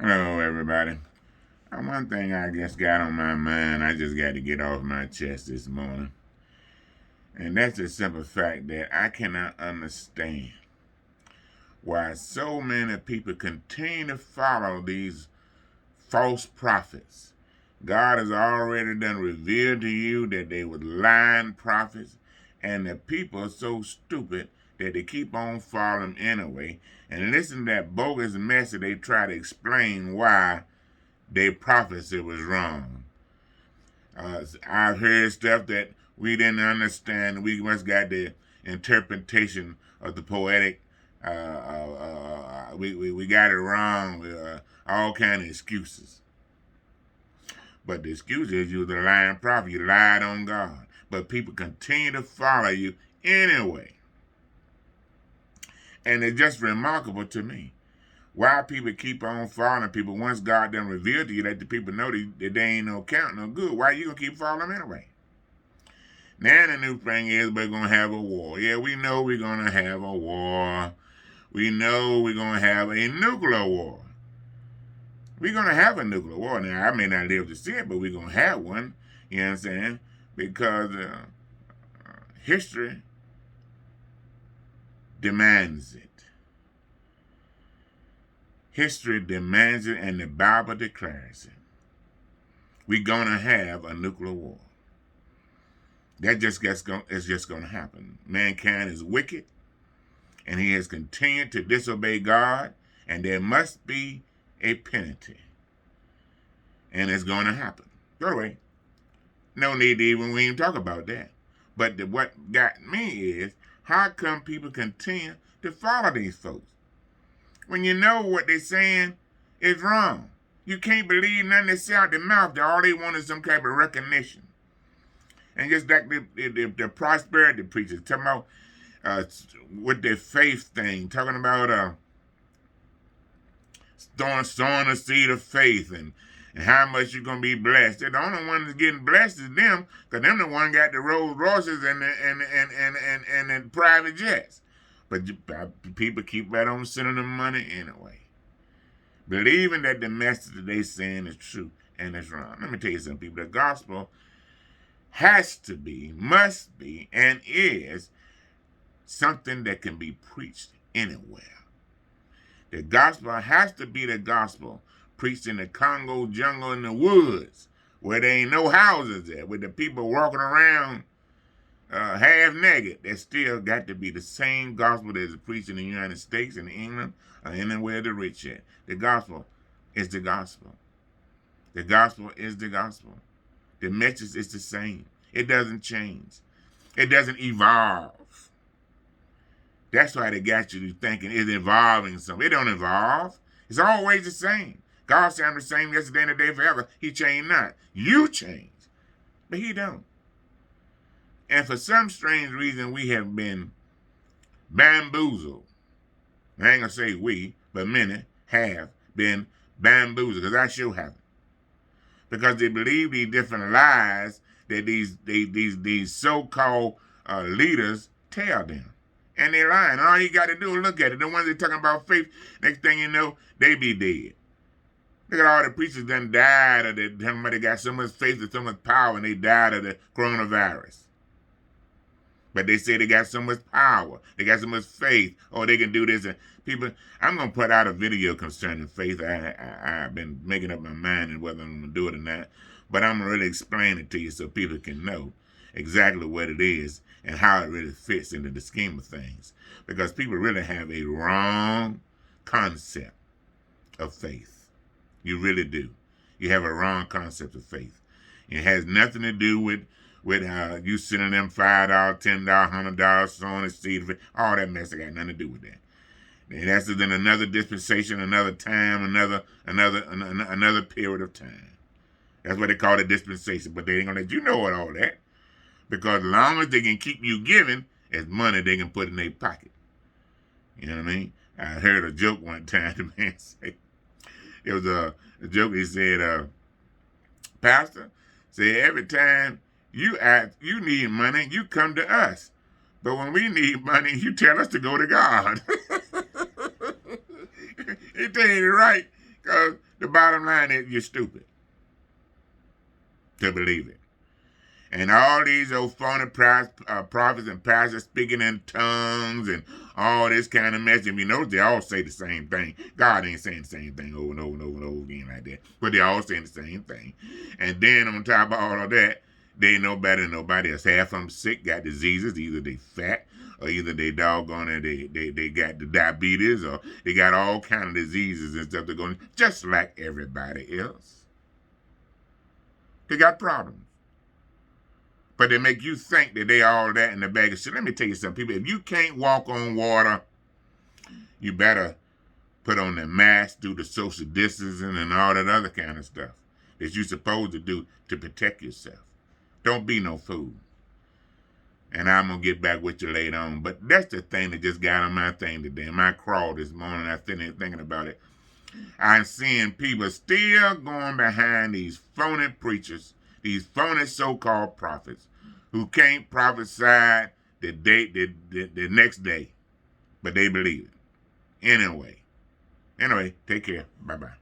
Hello, everybody. One thing I just got on my mind, I just got to get off my chest this morning. And that's the simple fact that I cannot understand why so many people continue to follow these false prophets. God has already done revealed to you that they were lying prophets, and the people are so stupid that they keep on following anyway. And listen to that bogus message they try to explain why their prophecy was wrong. I've heard stuff that we didn't understand. We must got the interpretation of the poetic. We got it wrong. All kind of excuses. But the excuse is you was a lying prophet. You lied on God. But people continue to follow you anyway. And it's just remarkable to me why people keep on following people once God done revealed to you, let the people know that they ain't no count no good. Why you gonna keep following them anyway? Now the new thing is we're gonna have a war. Yeah, we know we're gonna have a war. We know we're gonna have a nuclear war. We're gonna have a nuclear war. Now I may not live to see it, but we're gonna have one. You know what I'm saying? Because history demands it. History demands it, and the Bible declares it. We're gonna have a nuclear war. That is just gonna happen. Mankind is wicked, and he has continued to disobey God, and there must be a penalty, and it's gonna happen. Go away. No need to even talk about that. But what got me is how come people continue to follow these folks when you know what they're saying is wrong? You can't believe nothing they say out their mouth. All they want is some type of recognition. And just like the prosperity preachers talking about with their faith thing, talking about sowing a seed of faith and how much you're gonna be blessed. They're the only ones that's getting blessed is them, because them the one got the Rolls Royces and the private jets. But people keep right on sending them money anyway, believing that the message that they saying is true and it's wrong. Let me tell you something, people. The gospel has to be, must be, and is something that can be preached anywhere. The gospel has to be the gospel preached in the Congo jungle in the woods where there ain't no houses there, with the people walking around half naked. That still got to be the same gospel that is preached in the United States and England or anywhere the rich at. The gospel is the gospel. The gospel is the gospel. The message is the same. It doesn't change. It doesn't evolve. That's why they got you thinking it's evolving something. It don't evolve. It's always the same. God said I'm the same yesterday and today forever. He changed not. You change. But he don't. And for some strange reason, we have been bamboozled. I ain't gonna say we, but many have been bamboozled, because I sure haven't. Because they believe these different lies that these so-called leaders tell them. And they're lying. All you got to do is look at it. The ones that talking about faith, next thing you know, they be dead. Look at all the preachers that died, or that somebody got so much faith and so much power, and they died of the coronavirus. But they say they got so much power, they got so much faith, or they can do this. And people, I'm going to put out a video concerning faith. I've been making up my mind and whether I'm going to do it or not. But I'm going to really explain it to you so people can know exactly what it is and how it really fits into the scheme of things. Because people really have a wrong concept of faith. You really do. You have a wrong concept of faith. It has nothing to do with you sending them $5, $10, $100, sowing a seed. All that mess, got nothing to do with that. And that's in another dispensation, another time, another period of time. That's what they call it, dispensation. But they ain't gonna let you know all that, because as long as they can keep you giving, it's money they can put in their pocket. You know what I mean? I heard a joke one time. The man say, it was a joke. He said, "Pastor, say every time you need money, you come to us. But when we need money, you tell us to go to God." It ain't right, because The bottom line is you're stupid to believe it. And all these old phony prophets and pastors speaking in tongues and all this kind of mess. If you notice, they all say the same thing. God ain't saying the same thing over and over and over and over again like that. But they all saying the same thing. And then on top of all of that, they ain't no better than nobody else. Half of them sick, got diseases. Either they fat, or either they doggone it, they got the diabetes, or they got all kind of diseases and stuff. They're going just like everybody else. They got problems. But they make you think that they all that in the bag of shit. Let me tell you something, people. If you can't walk on water, you better put on the mask, do the social distancing, and all that other kind of stuff that you're supposed to do to protect yourself. Don't be no fool. And I'm going to get back with you later on. But that's the thing that just got on my thing today. My crawl this morning, I finished thinking about it. I'm seeing people still going behind these phony preachers, these phony so-called prophets, who can't prophesy the next day, but they believe it. Anyway, take care. Bye-bye.